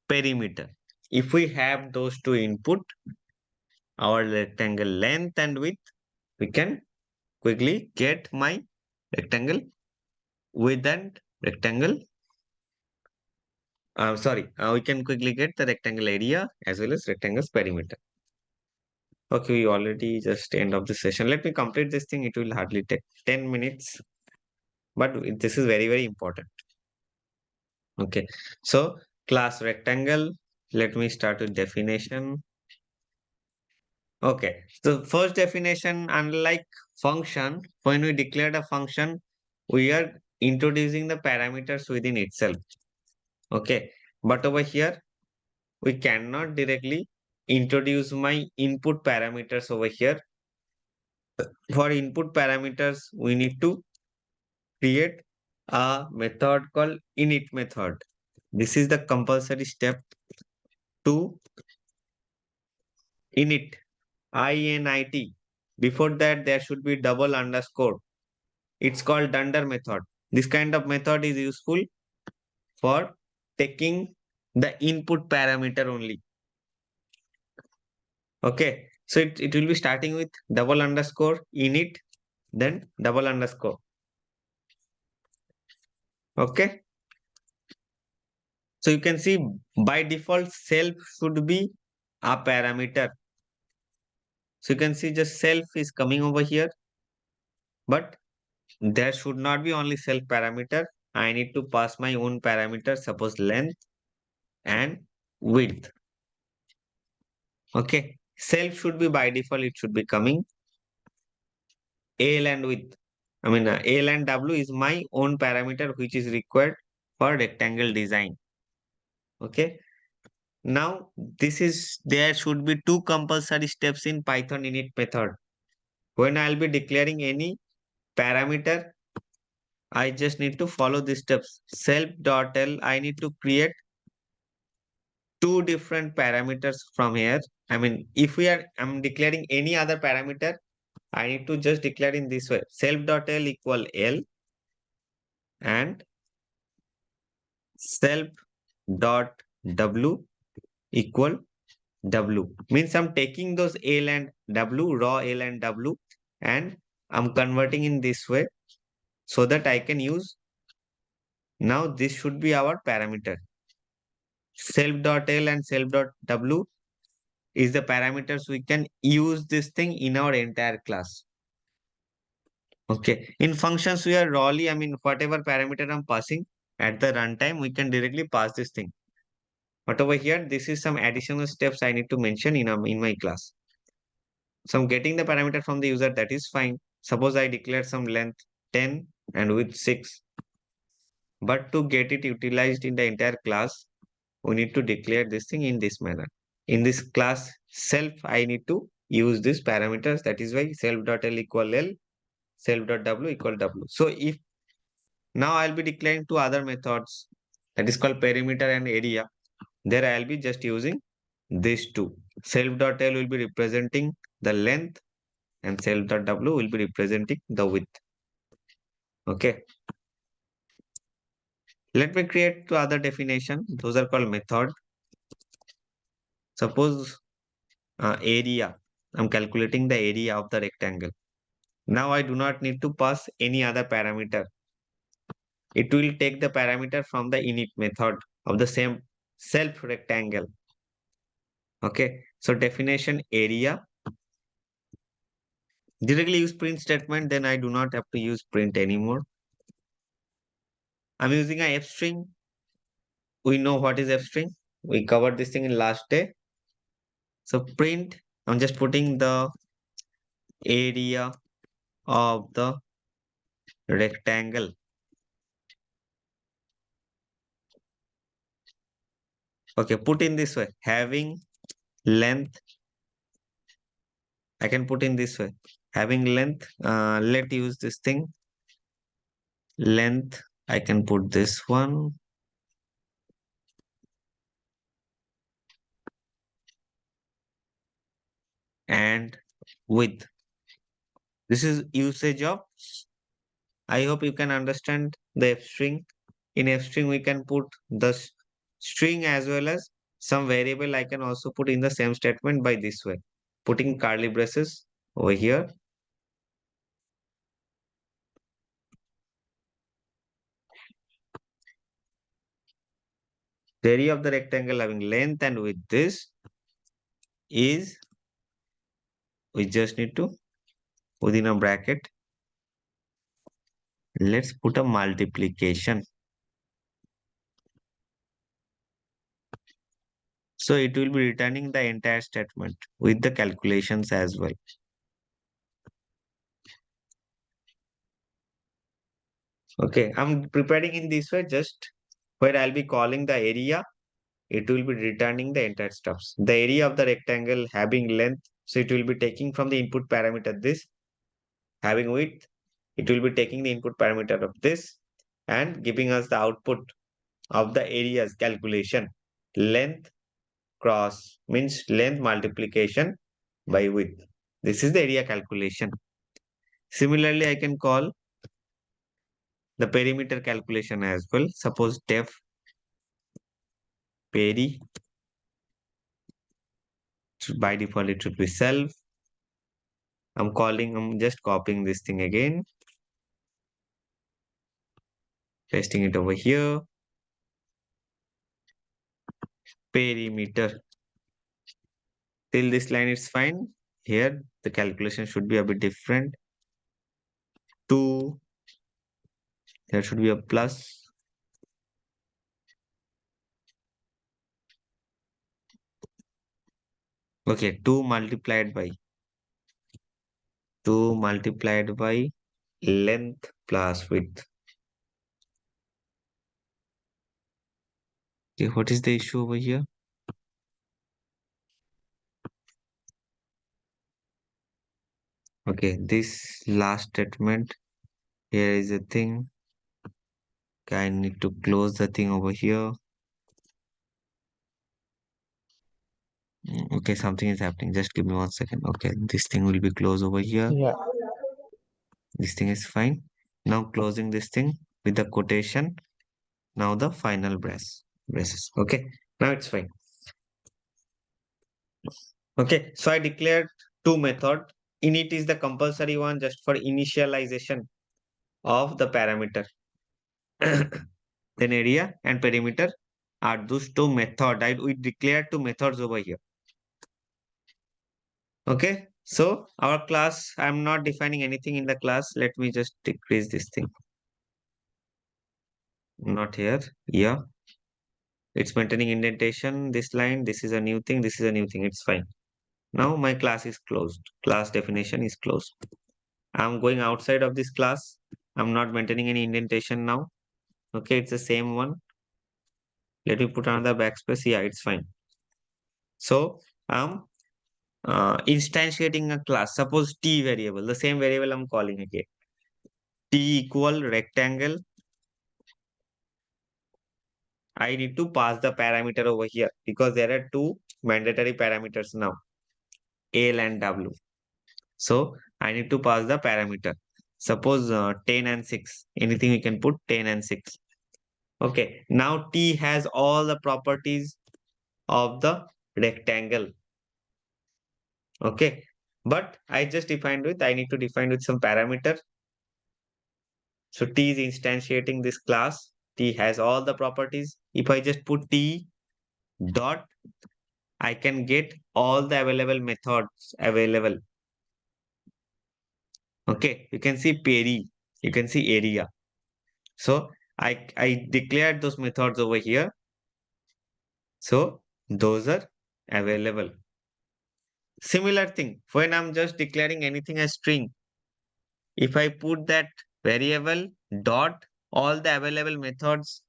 perimeter. If we have those two input, our rectangle length and width, we can quickly get my rectangle width and rectangle. We can quickly get the rectangle area as well as rectangle's perimeter. Okay, we already just end of the session. Let me complete this thing. It will hardly take 10 minutes, but this is very, very important. Okay, so class rectangle. Let me start with definition. Okay. So first definition, unlike function, when we declare a function, we are introducing the parameters within itself. Okay. But over here, we cannot directly introduce my input parameters over here. For input parameters, we need to create a method called init method. This is the compulsory step to init, INIT. Before that, there should be double underscore. It's called dunder method. This kind of method is useful for taking the input parameter only. Okay. So it will be starting with double underscore init, then double underscore. Okay. So you can see by default self should be a parameter. So you can see just self is coming over here, but there should not be only self parameter. I need to pass my own parameter, suppose length and width. Okay. Self should be by default, it should be coming L and width. L and W is my own parameter which is required for rectangle design. Okay. Now there should be two compulsory steps in Python init method. When I'll be declaring any parameter, I just need to follow these steps. Self.l, I need to create two different parameters from here. If I'm declaring any other parameter, I need to just declare in this way. Self.l equal L and self.w equal W. Means I'm taking those L and W, raw L and W, and I'm converting in this way so that I can use. Now this should be our parameter. Self.l and self.w is the parameters we can use this thing in our entire class. Okay. In functions, we are rawly, whatever parameter I'm passing at the runtime, we can directly pass this thing. But over here, this is some additional steps I need to mention in my class. So I'm getting the parameter from the user, that is fine. Suppose I declare some length 10 and width 6. But to get it utilized in the entire class, we need to declare this thing in this manner. In this class self, I need to use these parameters. That is why self.l equal L, self.w equal W. So if now I'll be declaring two other methods, that is called perimeter and area. There I'll be just using these two. Self.l will be representing the length and self.w will be representing the width. Okay. Let me create two other definition. Those are called method. Suppose area. I'm calculating the area of the rectangle. Now I do not need to pass any other parameter. It will take the parameter from the init method of the same self rectangle. Okay. So definition area. Directly use print statement, then I do not have to use print anymore. I'm using a f string. We know what is f string. We covered this thing in last day. So print, I'm just putting the area of the rectangle. Okay, put in this way. Having length, I can put in this way. Having length, let's use this thing. Length, I can put this one. And width. This is usage of. I hope you can understand the f string. In f string, we can put the string as well as some variable. I can also put in the same statement by this way, putting curly braces over here. The area of the rectangle having length and width, this is, we just need to within a bracket. Let's put a multiplication. So it will be returning the entire statement with the calculations as well. Okay, I'm preparing in this way, just where I'll be calling the area, it will be returning the entire stuffs. The area of the rectangle having length, so it will be taking from the input parameter this, having width, it will be taking the input parameter of this and giving us the output of the areas calculation. Length cross means length multiplication by width. This is the area calculation. Similarly, I can call the perimeter calculation as well. Suppose def peri, by default it should be self. I'm just copying this thing again, pasting it over here. Perimeter. Till this line is fine. Here the calculation should be a bit different. 2, there should be a plus. Okay, 2 multiplied by length plus width. Okay, what is the issue over here? Okay, this last statement, here is a thing. Okay, I need to close the thing over here. Okay, something is happening. Just give me 1 second. Okay, this thing will be closed over here. Yeah. This thing is fine. Now closing this thing with the quotation. Now the final braces. Okay, now it's fine. Okay, so I declared two method. Init is the compulsory one just for initialization of the parameter. Then area and perimeter are those two methods. We declared two methods over here. Okay, so our class, I'm not defining anything in the class. Let me just decrease this thing. Not here. Yeah. It's maintaining indentation. This line, this is a new thing. This is a new thing. It's fine. Now my class is closed. Class definition is closed. I'm going outside of this class. I'm not maintaining any indentation now. Okay, it's the same one. Let me put another backspace. Yeah, it's fine. So I'm instantiating a class. Suppose t variable, the same variable I'm calling again. T equal rectangle. I need to pass the parameter over here because there are two mandatory parameters now, L and W. So I need to pass the parameter. Suppose 10 and 6. Anything we can put 10 and 6. Okay. Now T has all the properties of the rectangle. Okay. But I just defined with, I need to define with some parameter. So T is instantiating this class. T has all the properties. If I just put T dot, I can get all the available methods available. Okay. You can see peri. You can see area. So I declared those methods over here. So those are available. Similar thing, when I'm just declaring anything as string, if I put that variable dot, all the available methods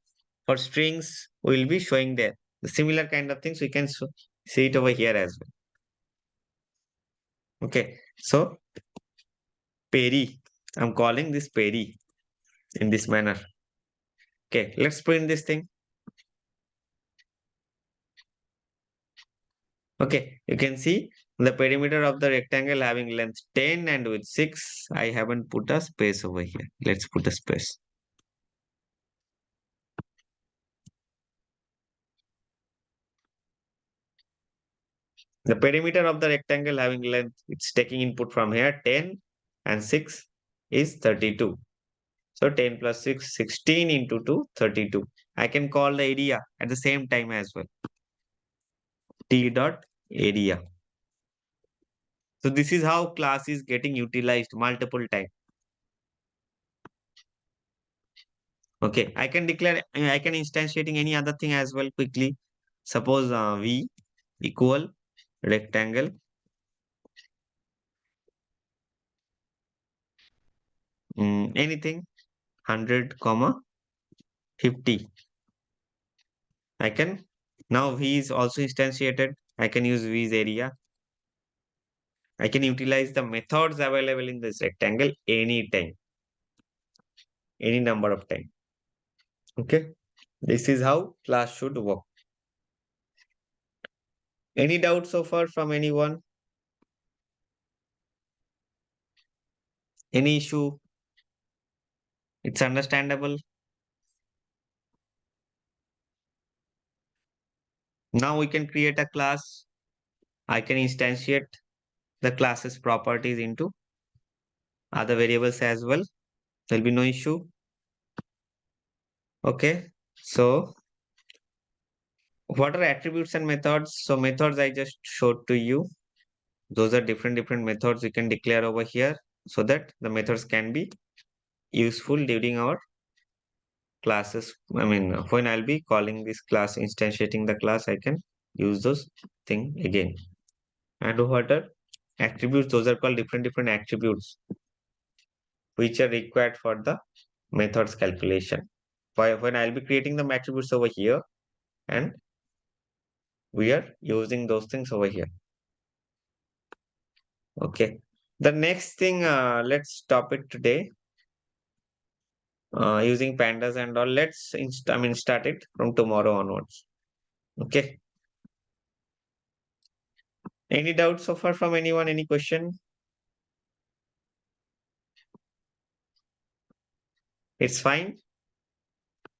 for strings will be showing there. The similar kind of things we can see it over here as well. Okay, so peri, I'm calling this peri in this manner. Okay, let's print this thing. Okay, you can see the perimeter of the rectangle having length 10 and with 6. I haven't put a space over here. Let's put a space. The perimeter of the rectangle having length, it's taking input from here 10 and 6 is 32. So 10 plus 6, 16 into 2, 32. I can call the area at the same time as well. T dot area. So this is how class is getting utilized multiple times. Okay, I can declare, I can instantiating any other thing as well quickly. Suppose V equal rectangle anything 100 comma 50. I can now V is also instantiated. I can use V's area. I can utilize the methods available in this rectangle anytime, any number of time. Okay, this is how class should work. Any doubts so far from anyone? Any issue? It's understandable. Now we can create a class. I can instantiate the class's properties into other variables as well. There'll be no issue. Okay, so what are attributes and methods? So methods I just showed to you. Those are different methods we can declare over here so that the methods can be useful during our classes. I mean, when I'll be calling this class, instantiating the class, I can use those thing again. And what are attributes? Those are called different attributes which are required for the methods calculation. When I'll be creating the attributes over here, and we are using those things over here. Okay. The next thing, let's stop it today. Using pandas and all. Let's start it from tomorrow onwards. Okay. Any doubts so far from anyone? Any question? It's fine.